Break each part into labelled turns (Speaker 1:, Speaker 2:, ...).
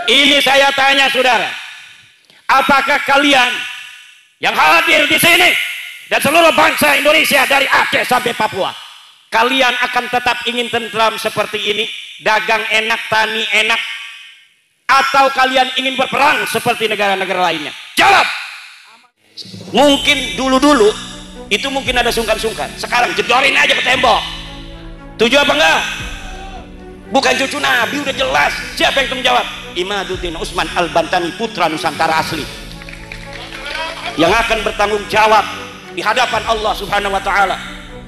Speaker 1: Ini saya tanya saudara, apakah kalian yang hadir di sini dan seluruh bangsa Indonesia dari Aceh sampai Papua, kalian akan tetap ingin tentram seperti ini, dagang enak, tani enak, atau kalian ingin berperang seperti negara-negara lainnya? Jawab. Mungkin dulu-dulu itu mungkin ada sungkan-sungkan, sekarang jedorin aja ke tembok. Tujuh apa enggak? Bukan cucu Nabi, udah jelas. Siapa yang menjawab? Imaduddin Usman Al-Bantani, putra Nusantara asli, yang akan bertanggung jawab di hadapan Allah Subhanahu wa taala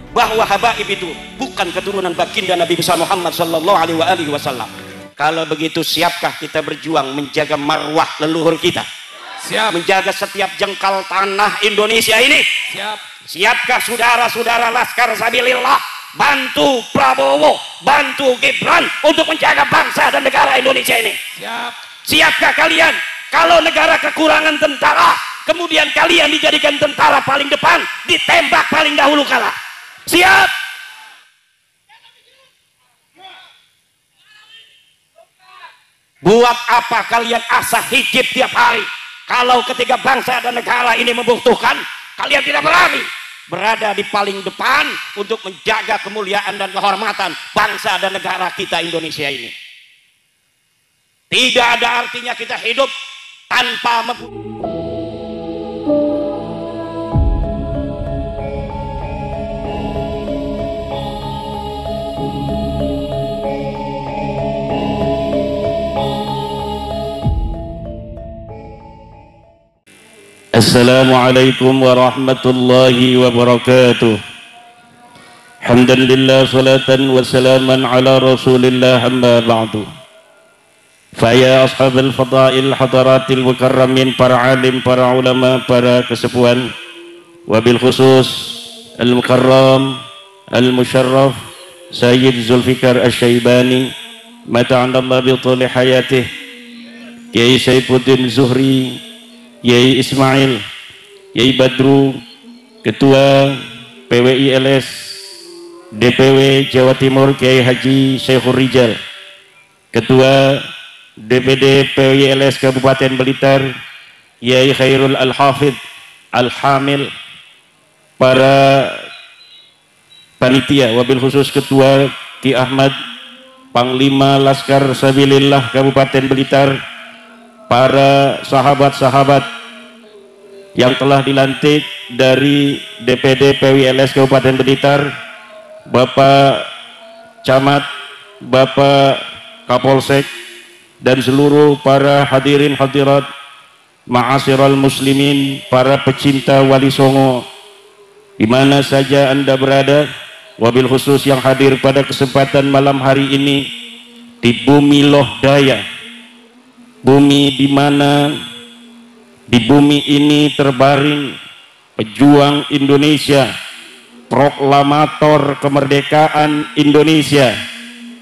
Speaker 1: bahwa habaib itu bukan keturunan baginda Nabi besar Muhammad sallallahu alaihi wasallam. Kalau begitu, siapkah kita berjuang menjaga marwah leluhur kita? Siap. Menjaga setiap jengkal tanah Indonesia ini? Siap. Siapkah saudara-saudara Laskar Sabilillah bantu Prabowo, bantu Gibran untuk menjaga bangsa dan negara Indonesia ini? Siap. Siapkah kalian kalau negara kekurangan tentara, kemudian kalian dijadikan tentara paling depan, ditembak paling dahulu kalah? Siap. Buat apa kalian asah hijib tiap hari kalau ketika bangsa dan negara ini membutuhkan, kalian tidak berani berada di paling depan untuk menjaga kemuliaan dan kehormatan bangsa dan negara kita Indonesia ini? Tidak ada artinya kita hidup tanpa Assalamualaikum warahmatullahi wabarakatuh. Hamdalillah, salatan wa salaman ala rasulillah, amma ba'du. Faya ashabal fadail hadaratil mukarramin, para alim, para ulama, para kesepuhan, wabil khusus al-mukarram al-musharraf Sayyid Zulfikar Asy-Syaibani mata'anallah bi tuli hayatih, Kiai Saifuddin Zuhri, Yai Ismail, Yai Badru, Ketua PWI LS DPW Jawa Timur Kiai Haji Syekhur Rijal, Ketua DPD PWI LS Kabupaten Blitar Yai Khairul Al-Hafidh Al-Hamil, para panitia, wabil khusus Ketua Ki Ahmad, Panglima Laskar Sabilillah Kabupaten Blitar, para sahabat-sahabat yang telah dilantik dari DPD PWLS Kabupaten Blitar, Bapak Camat, Bapak Kapolsek, dan seluruh para hadirin hadirat, ma'asyiral muslimin, para pecinta Wali Songo di mana saja Anda berada, wabil khusus yang hadir pada kesempatan malam hari ini di bumi Loh Daya, bumi di mana di bumi ini terbaring pejuang Indonesia, proklamator kemerdekaan Indonesia,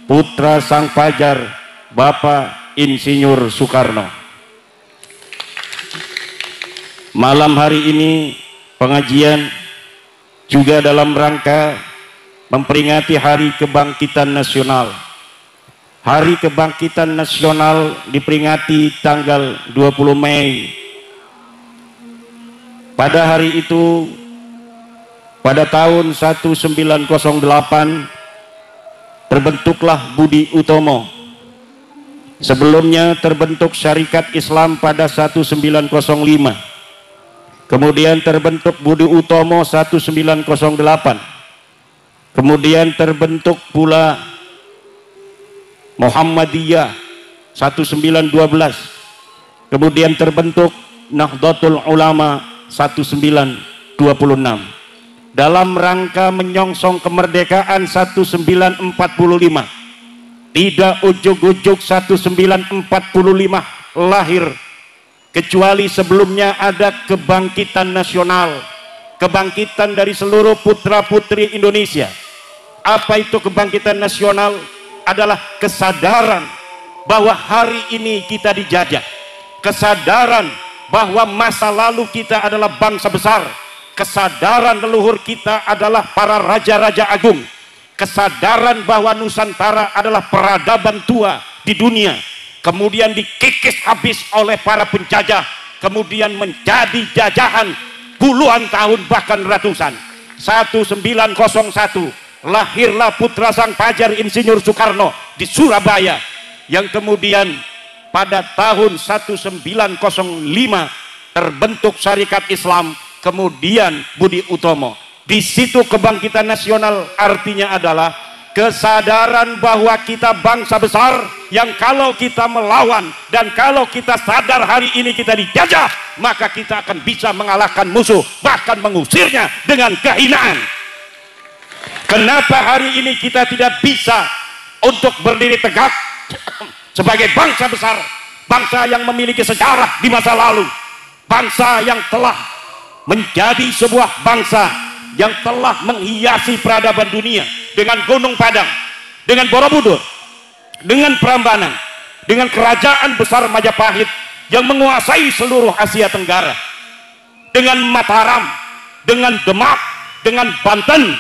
Speaker 1: putra sang fajar, Bapak Insinyur Soekarno. Malam hari ini pengajian juga dalam rangka memperingati Hari Kebangkitan Nasional. Hari Kebangkitan Nasional diperingati tanggal 20 Mei. Pada hari itu, pada tahun 1908, terbentuklah Budi Utomo. Sebelumnya terbentuk Syarikat Islam pada 1905. Kemudian terbentuk Budi Utomo 1908. Kemudian terbentuk pula Muhammadiyah 1912. Kemudian terbentuk Nahdlatul Ulama 1926 dalam rangka menyongsong kemerdekaan 1945. Tidak ujuk-ujuk 1945 lahir, kecuali sebelumnya ada kebangkitan nasional, kebangkitan dari seluruh putra-putri Indonesia. Apa itu kebangkitan nasional? Adalah kesadaran bahwa hari ini kita dijajah, kesadaran bahwa masa lalu kita adalah bangsa besar, kesadaran leluhur kita adalah para raja-raja agung, kesadaran bahwa Nusantara adalah peradaban tua di dunia, kemudian dikikis habis oleh para penjajah, kemudian menjadi jajahan puluhan tahun bahkan ratusan. 1901 lahirlah putra sang fajar Insinyur Soekarno di Surabaya, yang kemudian pada tahun 1905 terbentuk Syarikat Islam, kemudian Budi Utomo. Di situ kebangkitan nasional artinya adalah kesadaran bahwa kita bangsa besar yang kalau kita melawan dan kalau kita sadar hari ini kita dijajah, maka kita akan bisa mengalahkan musuh, bahkan mengusirnya dengan kehinaan. Kenapa hari ini kita tidak bisa untuk berdiri tegak sebagai bangsa besar, bangsa yang memiliki sejarah di masa lalu, bangsa yang telah menjadi sebuah bangsa yang telah menghiasi peradaban dunia dengan Gunung Padang, dengan Borobudur, dengan Prambanan, dengan kerajaan besar Majapahit yang menguasai seluruh Asia Tenggara, dengan Mataram, dengan Demak, dengan Banten,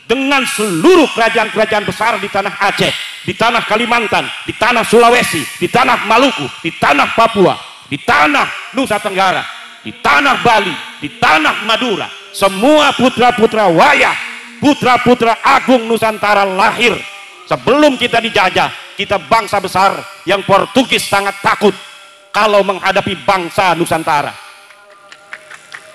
Speaker 1: dengan seluruh kerajaan-kerajaan besar di tanah Aceh, di tanah Kalimantan, di tanah Sulawesi, di tanah Maluku, di tanah Papua, di tanah Nusa Tenggara, di tanah Bali, di tanah Madura. Semua putra-putra wayah, putra-putra agung Nusantara lahir sebelum kita dijajah. Kita bangsa besar yang Portugis sangat takut kalau menghadapi bangsa Nusantara.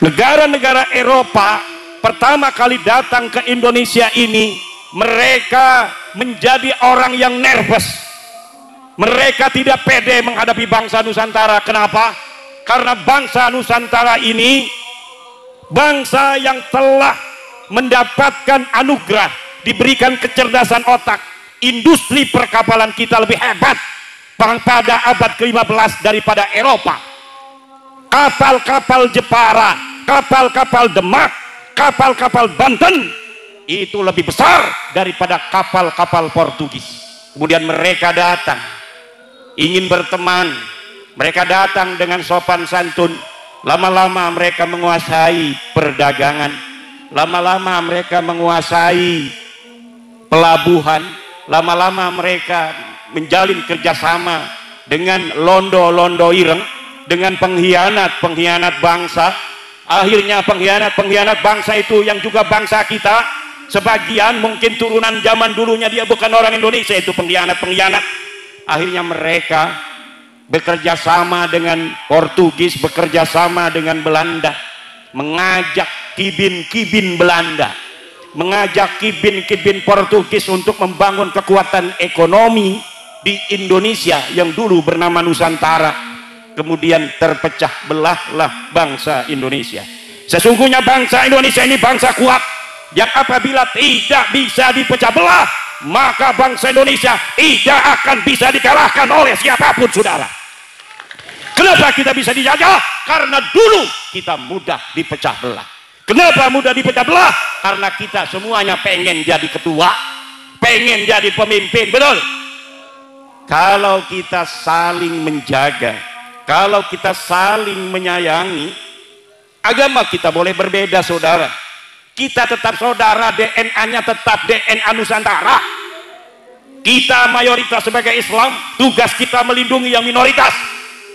Speaker 1: Negara-negara Eropa pertama kali datang ke Indonesia ini, mereka menjadi orang yang nervous. Mereka tidak pede menghadapi bangsa Nusantara. Kenapa? Karena bangsa Nusantara ini bangsa yang telah mendapatkan anugerah, diberikan kecerdasan otak. Industri perkapalan kita lebih hebat pada abad ke-15 daripada Eropa. Kapal-kapal Jepara, kapal-kapal Demak, kapal-kapal Banten itu lebih besar daripada kapal-kapal Portugis. Kemudian mereka datang ingin berteman, mereka datang dengan sopan santun. Lama-lama mereka menguasai perdagangan, lama-lama mereka menguasai pelabuhan, lama-lama mereka menjalin kerjasama dengan londo-londo ireng, dengan pengkhianat-pengkhianat bangsa. Akhirnya pengkhianat-pengkhianat bangsa itu yang juga bangsa kita, sebagian mungkin turunan zaman dulunya dia bukan orang Indonesia, itu pengkhianat-pengkhianat. Akhirnya mereka bekerja sama dengan Portugis, bekerja sama dengan Belanda, mengajak kibin-kibin Belanda, mengajak kibin-kibin Portugis untuk membangun kekuatan ekonomi di Indonesia yang dulu bernama Nusantara. Kemudian terpecah belahlah bangsa Indonesia. Sesungguhnya bangsa Indonesia ini bangsa kuat yang apabila tidak bisa dipecah belah, maka bangsa Indonesia tidak akan bisa dikalahkan oleh siapapun, saudara. Kenapa kita bisa dijajah? Karena dulu kita mudah dipecah belah. Kenapa mudah dipecah belah? Karena kita semuanya pengen jadi ketua, pengen jadi pemimpin, betul? Kalau kita saling menjaga, kalau kita saling menyayangi, agama kita boleh berbeda, saudara. Kita tetap saudara, DNA-nya tetap DNA Nusantara. Kita mayoritas sebagai Islam, tugas kita melindungi yang minoritas.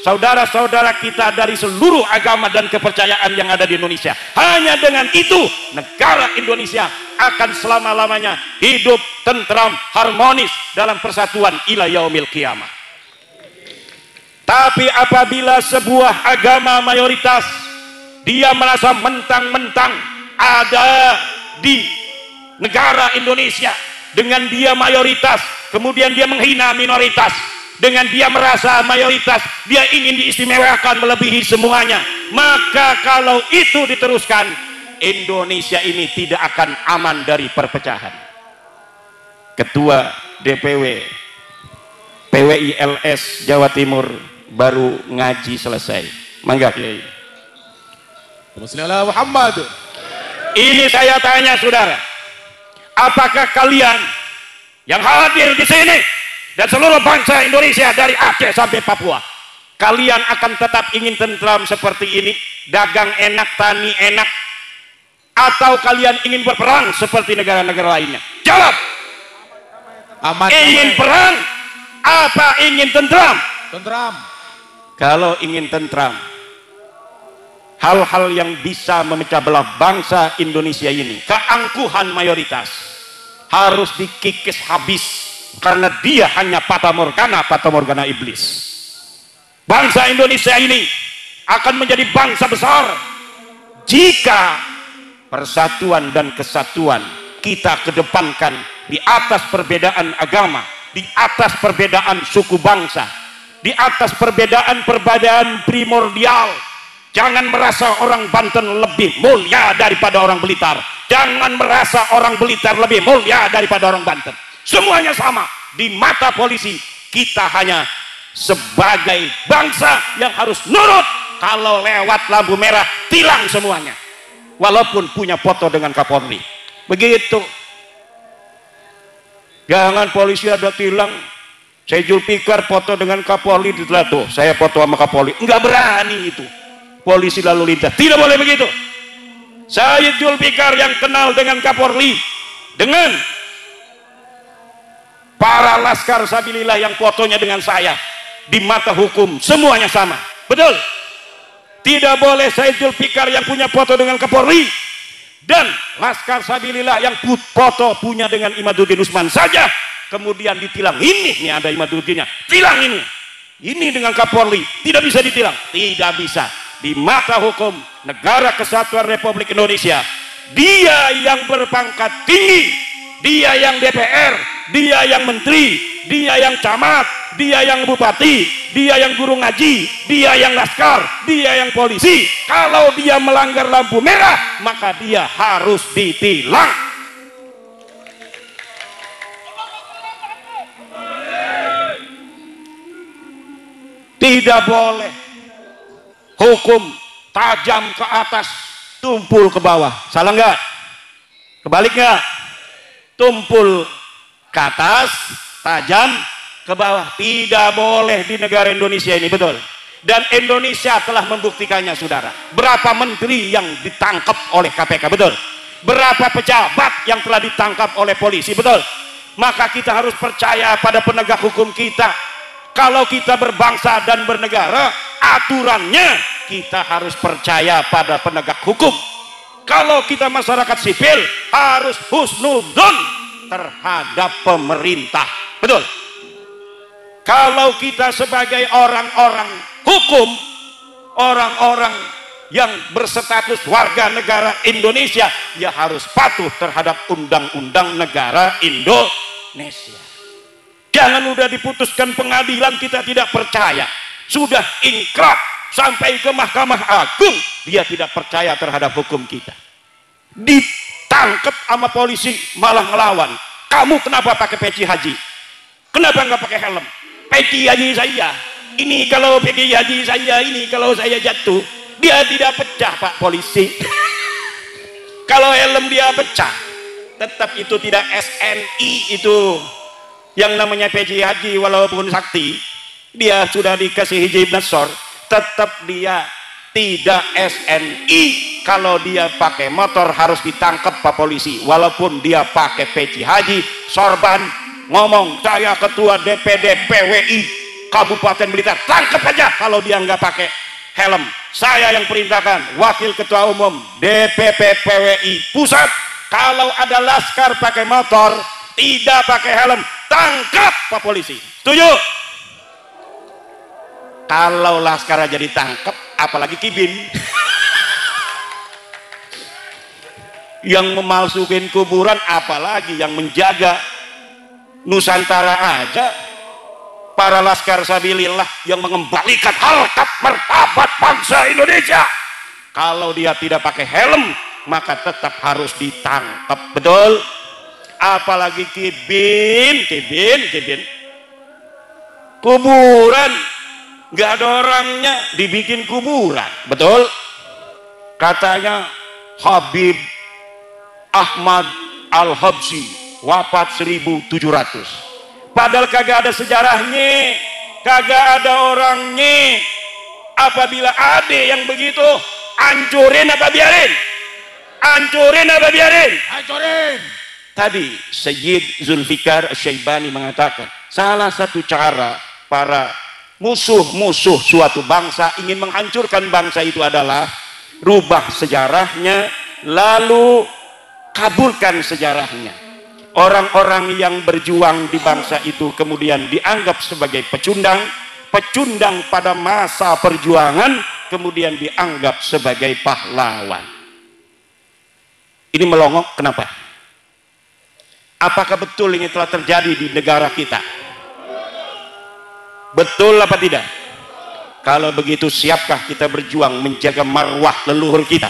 Speaker 1: Saudara-saudara kita dari seluruh agama dan kepercayaan yang ada di Indonesia. Hanya dengan itu, negara Indonesia akan selama-lamanya hidup tentram, harmonis dalam persatuan ila yaumil qiyamah. Tapi apabila sebuah agama mayoritas, dia merasa mentang-mentang ada di negara Indonesia, dengan dia mayoritas, kemudian dia menghina minoritas, dengan dia merasa mayoritas, dia ingin diistimewakan melebihi semuanya, maka kalau itu diteruskan, Indonesia ini tidak akan aman dari perpecahan. Ketua DPW PWILS Jawa Timur baru ngaji selesai. Mangga Kiai.
Speaker 2: Bismillah Muhammad.
Speaker 1: Ini saya tanya saudara, apakah kalian yang hadir di sini dan seluruh bangsa Indonesia dari Aceh sampai Papua, kalian akan tetap ingin tentram seperti ini, dagang enak, tani enak, atau kalian ingin berperang seperti negara-negara lainnya? Jawab.
Speaker 2: Aman.
Speaker 1: Ingin perang apa ingin tentram?
Speaker 2: Tentram.
Speaker 1: Kalau ingin tentram, hal-hal yang bisa memecah belah bangsa Indonesia ini, keangkuhan mayoritas harus dikikis habis, karena dia hanya fata morgana iblis. Bangsa Indonesia ini akan menjadi bangsa besar jika persatuan dan kesatuan kita kedepankan di atas perbedaan agama, di atas perbedaan suku bangsa, di atas perbedaan primordial. Jangan merasa orang Banten lebih mulia daripada orang Blitar. Jangan merasa orang Blitar lebih mulia daripada orang Banten. Semuanya sama di mata polisi. Kita hanya sebagai bangsa yang harus nurut. Kalau lewat lampu merah, tilang semuanya, walaupun punya foto dengan Kapolri. Begitu. Jangan polisi ada tilang, saya Zulfikar foto dengan Kapolri, tuh saya foto sama Kapolri. Enggak berani itu polisi lalu lintas. Tidak boleh begitu. Saya Zulfikar yang kenal dengan Kapolri, dengan para laskar sabilillah yang fotonya dengan saya, di mata hukum semuanya sama. Betul? Tidak boleh saya Zulfikar yang punya foto dengan Kapolri dan laskar sabilillah yang foto punya dengan Imaduddin Usman saja kemudian ditilang. Ini nih ada Imaduddinnya, tilang ini dengan Kapolri, tidak bisa ditilang. Tidak bisa. Di mata hukum Negara Kesatuan Republik Indonesia, dia yang berpangkat tinggi, dia yang DPR, dia yang menteri, dia yang camat, dia yang bupati, dia yang guru ngaji, dia yang laskar, dia yang polisi. Kalau dia melanggar lampu merah, maka dia harus ditilang. Tidak boleh hukum tajam ke atas, tumpul ke bawah. Salah nggak? Kebalik nggak? Tumpul ke atas, tajam ke bawah. Tidak boleh di negara Indonesia ini, betul. Dan Indonesia telah membuktikannya, saudara. Berapa menteri yang ditangkap oleh KPK, betul. Berapa pejabat yang telah ditangkap oleh polisi, betul. Maka kita harus percaya pada penegak hukum kita. Kalau kita berbangsa dan bernegara, aturannya kita harus percaya pada penegak hukum. Kalau kita masyarakat sipil, harus husnudzon terhadap pemerintah, betul. Kalau kita sebagai orang-orang hukum, orang-orang yang berstatus warga negara Indonesia, ya harus patuh terhadap undang-undang negara Indonesia. Jangan udah diputuskan pengadilan kita tidak percaya, sudah ingkrah sampai ke Mahkamah Agung, dia tidak percaya terhadap hukum kita. Ditangkap sama polisi malah ngelawan. Kamu kenapa pakai peci haji? Kenapa nggak pakai helm? Peci haji saya ini, kalau peci haji saya ini, kalau saya jatuh dia tidak pecah, Pak polisi. Kalau helm dia pecah, tetap itu tidak SNI. Itu yang namanya peci haji, walaupun sakti, dia sudah dikasih hijab nasor, tetap dia tidak SNI. Kalau dia pakai motor harus ditangkap Pak polisi, walaupun dia pakai peci haji, sorban. Ngomong saya ketua DPD PWI Kabupaten Blitar, tangkap aja kalau dia nggak pakai helm. Saya yang perintahkan, wakil ketua umum DPP PWI pusat, kalau ada laskar pakai motor tidak pakai helm, tangkap Pak polisi. Setuju? Kalau laskar aja ditangkap, apalagi kibin yang memalsukan kuburan, apalagi yang menjaga Nusantara aja. Para laskar sabilillah yang mengembalikan harkat martabat bangsa Indonesia, kalau dia tidak pakai helm maka tetap harus ditangkap, betul. Apalagi kibin kuburan, nggak ada orangnya dibikin kuburan, betul. Katanya Habib Ahmad Al-Habsyi wafat 1700, padahal kagak ada sejarahnya, kagak ada orangnya. Apabila ada yang begitu, hancurin apa biarin? Hancurin apa biarin?
Speaker 2: Hancurin.
Speaker 1: Tadi Sayyid Zulfikar Asy-Syaibani mengatakan salah satu cara para musuh-musuh suatu bangsa ingin menghancurkan bangsa itu adalah rubah sejarahnya, lalu kabulkan sejarahnya. Orang-orang yang berjuang di bangsa itu kemudian dianggap sebagai pecundang pada masa perjuangan, kemudian dianggap sebagai pahlawan. Ini melongok kenapa? Apakah betul ini telah terjadi di negara kita? Betul apa tidak? Kalau begitu, siapkah kita berjuang menjaga marwah leluhur kita?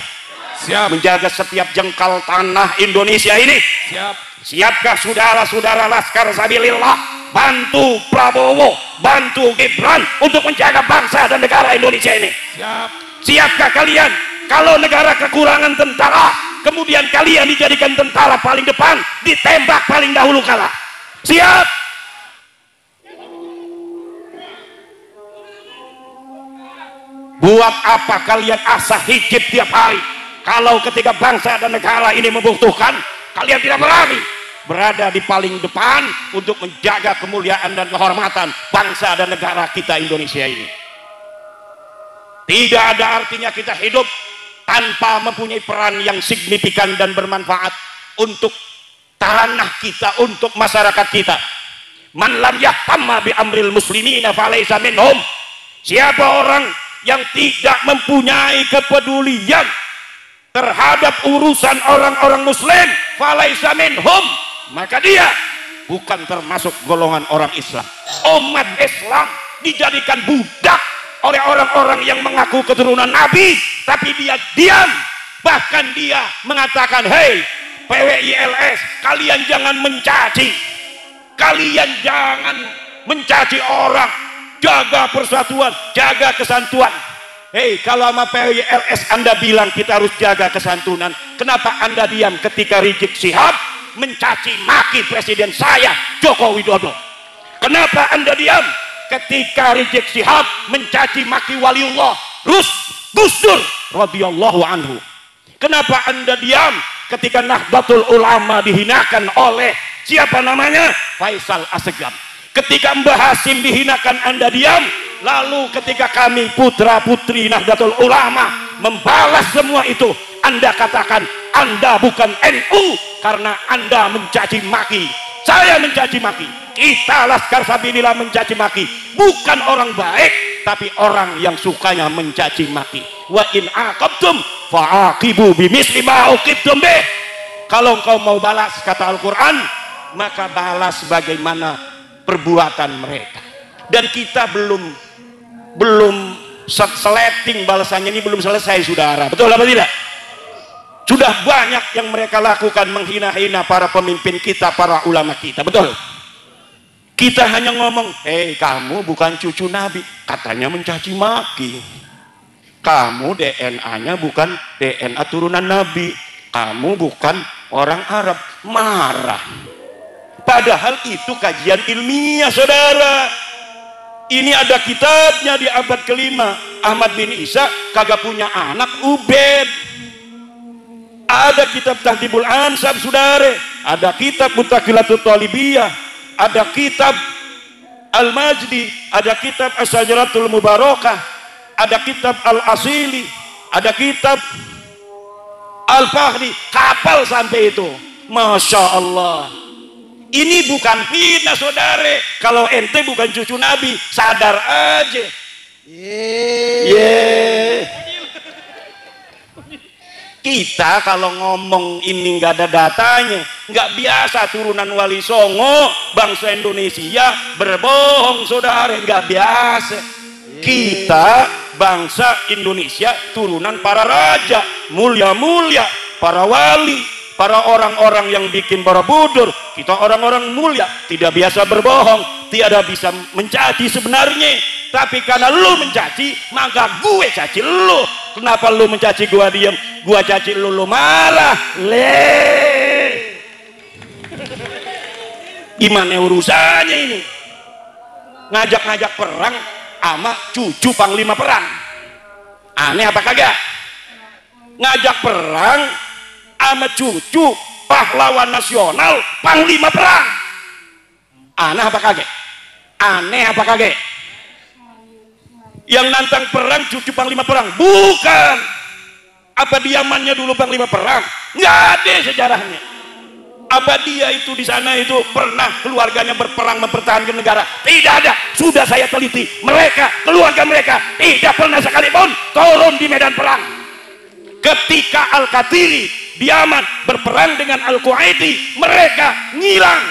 Speaker 1: Siap. Menjaga setiap jengkal tanah Indonesia ini? Siap. Siapkah saudara-saudara Laskar Sabilillah bantu Prabowo, bantu Gibran untuk menjaga bangsa dan negara Indonesia ini? Siap. Siapkah kalian kalau negara kekurangan tentara, kemudian kalian dijadikan tentara paling depan, ditembak paling dahulu kalah? Siap. Buat apa kalian asah hijib tiap hari kalau ketika bangsa dan negara ini membutuhkan, kalian tidak berada di paling depan untuk menjaga kemuliaan dan kehormatan bangsa dan negara kita Indonesia ini? Tidak ada artinya kita hidup tanpa mempunyai peran yang signifikan dan bermanfaat untuk tanah kita, untuk masyarakat kita. Man lam yahtamma bi amril muslimina falaysa minhum. Siapa orang yang tidak mempunyai kepedulian terhadap urusan orang-orang muslim, falaysa minhum, maka dia bukan termasuk golongan orang Islam. Umat Islam dijadikan budak oleh orang-orang yang mengaku keturunan Nabi, tapi dia diam. Bahkan dia mengatakan, hei PWILS, kalian jangan mencaci, kalian jangan mencaci orang, jaga persatuan, jaga kesantuan. Hei, kalau sama PWILS Anda bilang kita harus jaga kesantunan, kenapa Anda diam ketika Rizik Syihab mencaci maki presiden saya Joko Widodo? Kenapa Anda diam ketika Rizik Syihab mencaci maki waliullah Gus Dur radhiyallahu anhu? Kenapa Anda diam ketika Nahdlatul Ulama dihinakan oleh siapa namanya? Faisal Assegaf. Ketika Mbah Hasim dihinakan Anda diam, lalu ketika kami putra putri Nahdlatul Ulama membalas semua itu, Anda katakan Anda bukan NU karena Anda mencaci maki. Saya mencaci maki, kita Laskar Sabilillah mencaci maki, bukan orang baik tapi orang yang sukanya mencaci maki. Wa in aqabtum fa'aqibu bimisli ma uqibtum bih. Kalau engkau mau balas, kata Al-Quran, maka balas bagaimana perbuatan mereka. Dan kita belum seleting balasannya, ini belum selesai saudara, betul apa tidak? Sudah banyak yang mereka lakukan, menghina-hina para pemimpin kita, para ulama kita, betul? Kita hanya ngomong, hei kamu bukan cucu Nabi, katanya mencaci maki. Kamu DNA-nya bukan DNA turunan Nabi, kamu bukan orang Arab, marah. Padahal itu kajian ilmiah saudara. Ini ada kitabnya di abad kelima. Ahmad bin Isa kagak punya anak, Ubed. Ada kitab Tahdhibul Ansab saudara. Ada kitab Mutaqilatul Talibiyah. Ada kitab Al-Majdi. Ada kitab As-Sajaratul Mubarakah. Ada kitab Al-Asili. Ada kitab Al-Fahri. Kapal sampai itu. Masya Allah. Ini bukan fitnah saudara. Kalau ente bukan cucu Nabi, sadar aja. Kita kalau ngomong ini nggak ada datanya, nggak biasa turunan Wali Songo, bangsa Indonesia berbohong saudara, nggak biasa. Kita bangsa Indonesia turunan para raja, mulia-mulia, para wali, para orang-orang yang bikin Borobudur. Kita orang-orang mulia, tidak biasa berbohong, tidak bisa mencaci sebenarnya. Tapi karena lu mencaci, maka gue caci lu. Kenapa lu mencaci gua diam, gua caci lu marah? Gimana urusannya ini? Ngajak-ngajak perang sama cucu panglima perang. Aneh apa kagak? Ngajak perang sama cucu pahlawan nasional panglima perang. Aneh apa kagak? Aneh apa kagak? Yang nantang perang cucu panglima perang? Bukan. Apa diamannya dulu panglima perang? Nggak ada sejarahnya. Apa dia itu di sana itu pernah keluarganya berperang mempertahankan negara? Tidak ada. Sudah saya teliti, mereka, keluarga mereka tidak pernah sekalipun turun di medan perang. Ketika Al-Qatiri di Yaman berperang dengan Al-Qaidi, mereka ngilang.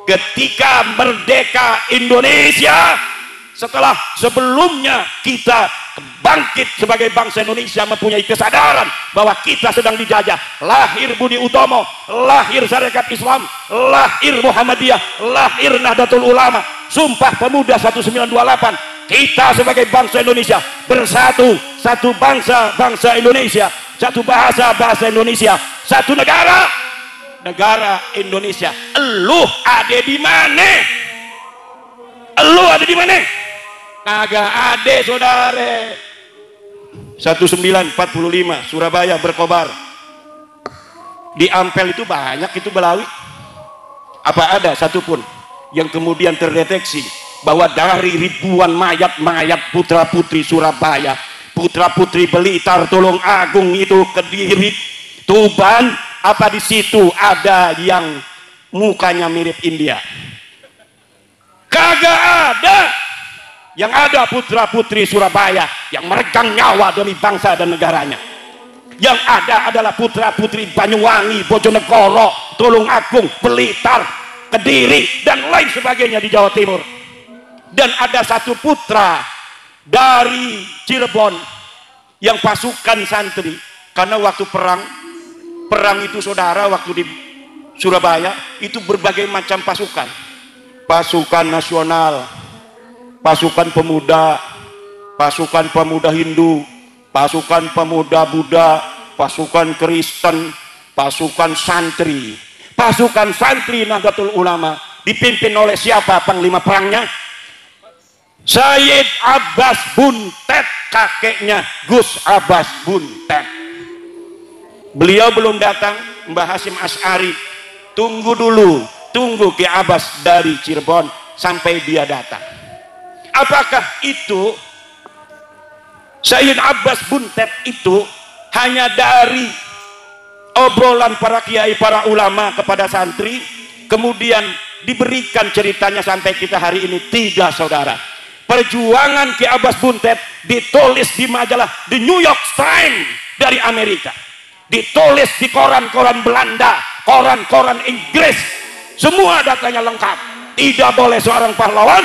Speaker 1: Ketika merdeka Indonesia, setelah sebelumnya kita bangkit sebagai bangsa Indonesia, mempunyai kesadaran bahwa kita sedang dijajah, lahir Budi Utomo, lahir Sarekat Islam, lahir Muhammadiyah, lahir Nahdlatul Ulama, Sumpah Pemuda 1928. Kita sebagai bangsa Indonesia bersatu, satu bangsa, bangsa Indonesia, satu bahasa, bahasa Indonesia, satu negara, negara Indonesia. Eluh ada di mana? Eluh ada di mana? Kagak ada, saudara. 1945 Surabaya berkobar. Di Ampel itu banyak itu Belawi. Apa ada satupun yang kemudian terdeteksi bahwa dari ribuan mayat-mayat putra putri Surabaya, putra putri Blitar, Tulung Agung, itu Kediri, Tuban, apa di situ ada yang mukanya mirip India? Kagak ada. Yang ada putra putri Surabaya yang meregang nyawa demi bangsa dan negaranya. Yang ada adalah putra putri Banyuwangi, Bojonegoro, Tulung Agung, Blitar, Kediri, dan lain sebagainya di Jawa Timur. Dan ada satu putra dari Cirebon yang pasukan santri, karena waktu perang itu saudara, waktu di Surabaya itu berbagai macam pasukan nasional, pasukan pemuda Hindu, pasukan pemuda Buddha, pasukan Kristen, pasukan santri Nahdlatul Ulama. Dipimpin oleh siapa panglima perangnya? Sayyid Abbas Buntet, kakeknya Gus Abbas Buntet. Beliau belum datang, Mbah Hasyim Asy'ari. Tunggu Ki Abbas dari Cirebon sampai dia datang. Apakah itu Sayyid Abbas Buntet itu hanya dari obrolan para kiai, para ulama kepada santri, kemudian diberikan ceritanya sampai kita hari ini? Tidak, saudara. Perjuangan Ki Abbas Buntet ditulis di majalah The New York Times dari Amerika, ditulis di koran-koran Belanda, koran-koran Inggris, semua datanya lengkap. Tidak boleh seorang pahlawan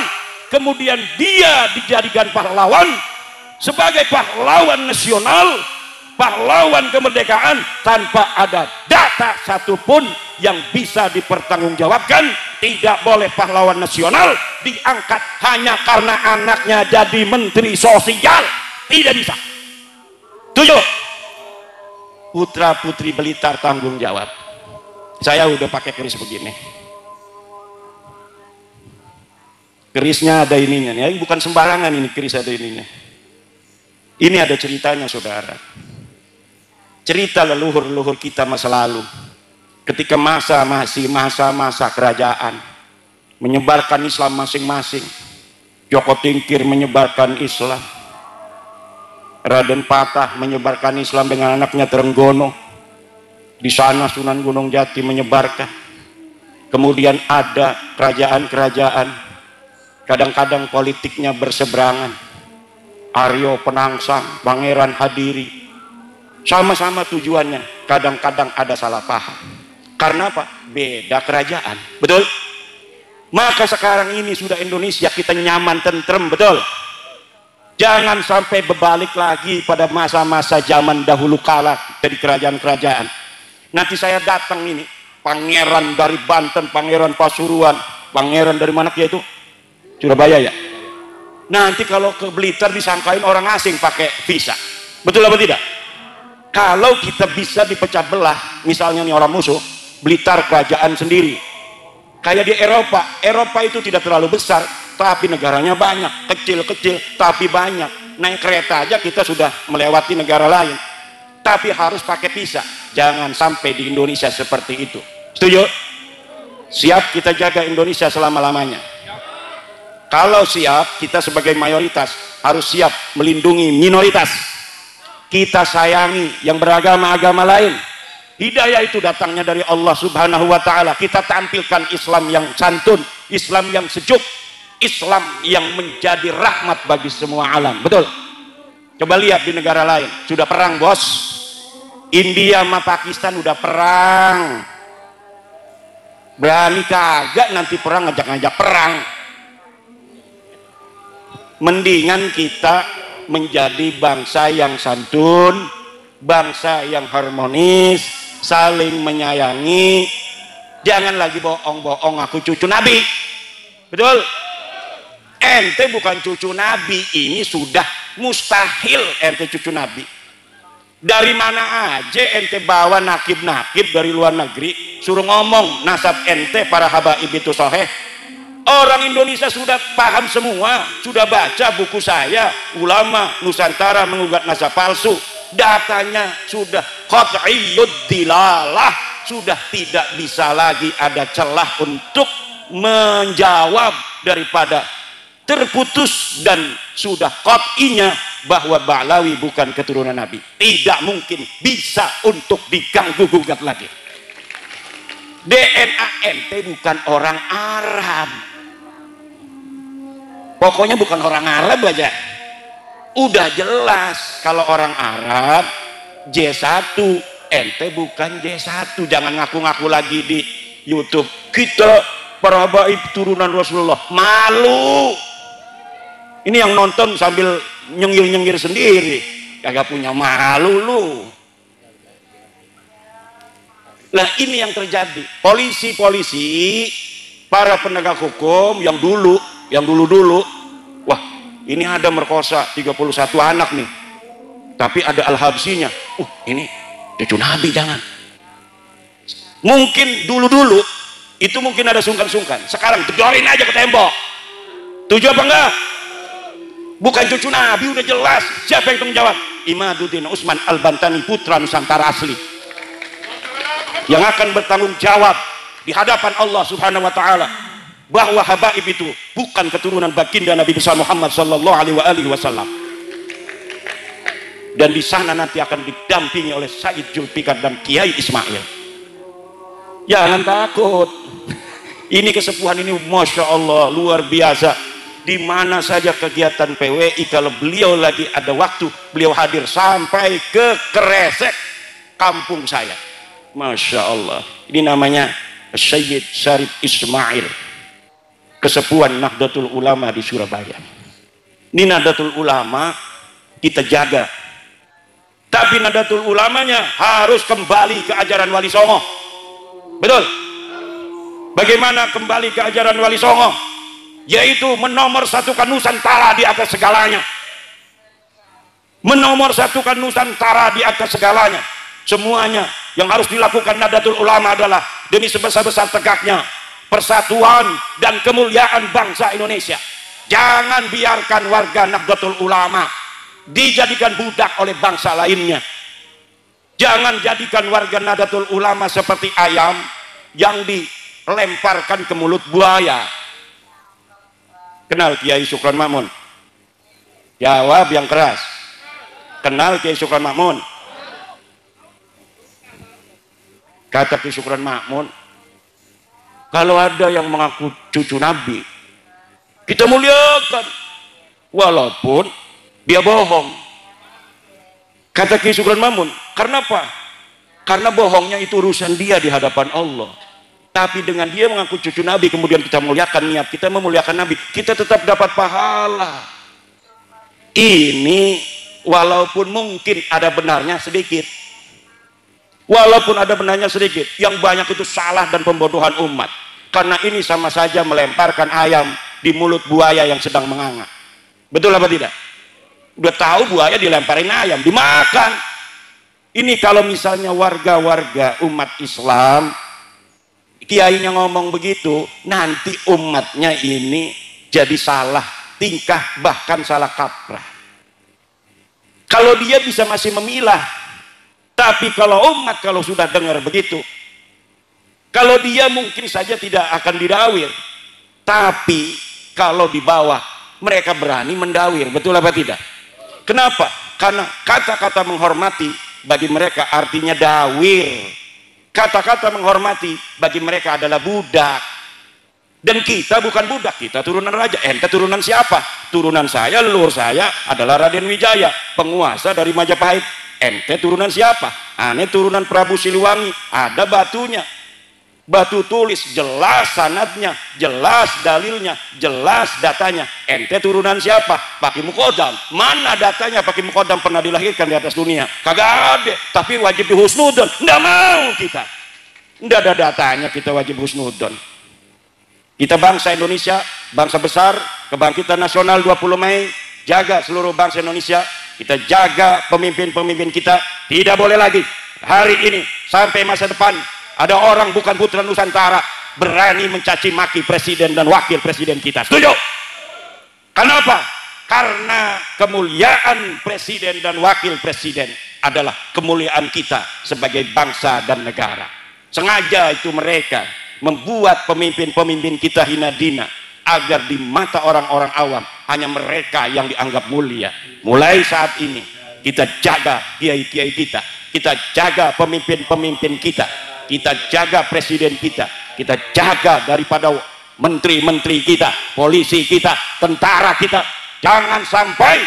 Speaker 1: kemudian dia dijadikan pahlawan sebagai pahlawan nasional, pahlawan kemerdekaan, tanpa ada data satupun yang bisa dipertanggungjawabkan. Tidak boleh pahlawan nasional diangkat hanya karena anaknya jadi menteri sosial. Tidak bisa. 7. Putra putri Blitar tanggung jawab. Saya udah pakai keris begini. Kerisnya ada ininya, ya, bukan sembarangan ini keris ada ininya. Ini ada ceritanya, saudara. Cerita leluhur-leluhur kita masa lalu. Ketika masih masa kerajaan, menyebarkan Islam masing-masing. Joko Tingkir menyebarkan Islam, Raden Patah menyebarkan Islam dengan anaknya Trenggono. Di sana Sunan Gunung Jati menyebarkan. Kemudian ada kerajaan-kerajaan, kadang-kadang politiknya berseberangan. Aryo Penangsang, Pangeran Hadiri, sama-sama tujuannya, kadang-kadang ada salah paham. Karena apa? Beda kerajaan, betul? Maka sekarang ini sudah Indonesia kita nyaman, tentrem, betul? Jangan sampai berbalik lagi pada masa-masa zaman dahulu kala dari kerajaan-kerajaan. Nanti saya datang ini, pangeran dari Banten, pangeran Pasuruan, pangeran dari mana dia itu? Surabaya ya? Nanti kalau ke Blitar disangkain orang asing pakai visa, betul apa tidak? Kalau kita bisa dipecah belah, misalnya nih orang musuh, Blitar kerajaan sendiri. Kayak di Eropa itu tidak terlalu besar, tapi negaranya banyak, kecil-kecil tapi banyak. Naik kereta aja kita sudah melewati negara lain, tapi harus pakai visa. Jangan sampai di Indonesia seperti itu. Setuju? Siap kita jaga Indonesia selama-lamanya. Kalau siap, kita sebagai mayoritas harus siap melindungi minoritas. Kita sayangi yang beragama-agama lain. Hidayah itu datangnya dari Allah Subhanahu wa ta'ala. Kita tampilkan Islam yang santun, Islam yang sejuk, Islam yang menjadi rahmat bagi semua alam. Betul? Coba lihat di negara lain, sudah perang bos. India sama Pakistan udah perang. Berani kagak nanti perang ngajak-ngajak perang. Mendingan kita menjadi bangsa yang santun, bangsa yang harmonis, saling menyayangi. Jangan lagi bohong-bohong aku cucu Nabi. Betul? Ente bukan cucu Nabi, ini sudah mustahil ente cucu Nabi. Dari mana aja ente bawa nakib-nakib dari luar negeri, suruh ngomong nasab ente para habaib itu sahih. Orang Indonesia sudah paham semua, sudah baca buku saya, ulama Nusantara mengugat nasab palsu. Datanya sudah qat'iyyud dilalah, sudah tidak bisa lagi ada celah untuk menjawab daripada terputus, dan sudah qat'inya bahwa Ba'lawi bukan keturunan Nabi. Tidak mungkin bisa untuk diganggu gugat lagi. DNA ente bukan orang Arab. Pokoknya bukan orang Arab aja. Udah jelas kalau orang Arab J1, ente bukan J1. Jangan ngaku-ngaku lagi di YouTube. Kita para habaib turunan Rasulullah. Malu. Ini yang nonton sambil nyengir-nyengir sendiri. Kagak punya malu lu. Nah ini yang terjadi. Polisi-polisi, para penegak hukum yang dulu, wah ini ada merkosa 31 anak nih, tapi ada Al-Habsinya. Ini cucu Nabi, jangan. Mungkin dulu itu mungkin ada sungkan-sungkan. Sekarang jedorin aja ke tembok. Tujuh apa enggak? Bukan cucu Nabi, udah jelas. Siapa yang tanggung jawab? Imaduddin Usman Al-Bantani, putra Nusantara asli, yang akan bertanggung jawab di hadapan Allah Subhanahu wa ta'ala bahwa habaib itu bukan keturunan baginda Nabi besar Muhammad sallallahu alaihi wasallam. Dan di sana nanti akan didampingi oleh Said Julfikar dan Kiai Ismail. Jangan takut. Ini kesepuhan ini Masya Allah luar biasa. Di mana saja kegiatan PWI, kalau beliau lagi ada waktu, beliau hadir sampai ke Kresek, kampung saya. Masya Allah. Ini namanya Sayyid Syarif Ismail, kesepuhan Nahdlatul Ulama di Surabaya. Ini Nahdlatul Ulama kita jaga, tapi Nahdlatul Ulamanya harus kembali ke ajaran Wali Songo. Betul? Bagaimana kembali ke ajaran Wali Songo? Yaitu menomorsatukan Nusantara di atas segalanya. Menomorsatukan Nusantara di atas segalanya. Semuanya yang harus dilakukan Nahdlatul Ulama adalah demi sebesar-besar tegaknya persatuan dan kemuliaan bangsa Indonesia. Jangan biarkan warga Nahdlatul Ulama dijadikan budak oleh bangsa lainnya. Jangan jadikan warga Nahdlatul Ulama seperti ayam yang dilemparkan ke mulut buaya. Kenal Kiai Syukron Makmun? Jawab yang keras. Kenal Kiai Syukron Makmun? Kata Kiai Syukron Makmun, kalau ada yang mengaku cucu Nabi, kita muliakan walaupun dia bohong. Kata Kiai Syukron Makmun, karena apa? Karena bohongnya itu urusan dia di hadapan Allah. Tapi dengan dia mengaku cucu Nabi, kemudian kita muliakan, niat kita memuliakan Nabi, kita tetap dapat pahala. Ini walaupun mungkin ada benarnya sedikit, walaupun ada benarnya sedikit, yang banyak itu salah dan pembodohan umat. Karena ini sama saja melemparkan ayam di mulut buaya yang sedang menganga. Betul apa tidak? Udah tahu buaya dilemparin ayam, dimakan. Ini kalau misalnya warga-warga umat Islam, kiainya ngomong begitu, nanti umatnya ini jadi salah tingkah, bahkan salah kaprah. Kalau dia bisa masih memilah, tapi kalau umat kalau sudah dengar begitu, kalau dia mungkin saja tidak akan didawir, tapi kalau di bawah mereka berani mendawir. Betul apa tidak? Kenapa? Karena kata-kata menghormati bagi mereka artinya dawir. Kata-kata menghormati bagi mereka adalah budak. Dan kita bukan budak, kita turunan raja. Ente turunan siapa? Turunan saya, leluhur saya adalah Raden Wijaya, penguasa dari Majapahit. Ente turunan siapa? Ane turunan Prabu Siliwangi. Ada batunya, batu tulis, jelas sanadnya, jelas dalilnya, jelas datanya. Ente turunan siapa? Pak Mukodam. Mana datanya Pak Mukodam pernah dilahirkan di atas dunia? Kagak ada. Tapi wajib dihusnudon. Nggak mau kita. Nggak ada datanya, kita wajib husnudon. Kita bangsa Indonesia, bangsa besar, kebangkitan nasional 20 Mei, jaga seluruh bangsa Indonesia, kita jaga pemimpin-pemimpin kita. Tidak boleh lagi hari ini sampai masa depan ada orang bukan putra Nusantara berani mencaci maki presiden dan wakil presiden kita. Setuju? Kenapa? Karena kemuliaan presiden dan wakil presiden adalah kemuliaan kita sebagai bangsa dan negara. Sengaja itu mereka membuat pemimpin-pemimpin kita hina dina agar di mata orang-orang awam hanya mereka yang dianggap mulia. Mulai saat ini kita jaga kiai-kiai kita, kita jaga pemimpin-pemimpin kita, kita jaga presiden kita, kita jaga daripada menteri-menteri kita, polisi kita, tentara kita. Jangan sampai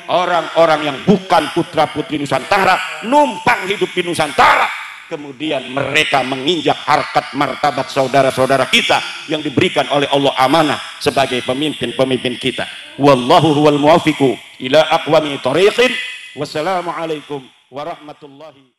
Speaker 1: orang-orang yang bukan putra-putri Nusantara numpang hidup di Nusantara kemudian mereka menginjak harkat martabat saudara-saudara kita yang diberikan oleh Allah amanah sebagai pemimpin-pemimpin kita. Wallahu huwal muwaffiqu ila aqwami thariqin. Wassalamualaikum warahmatullahi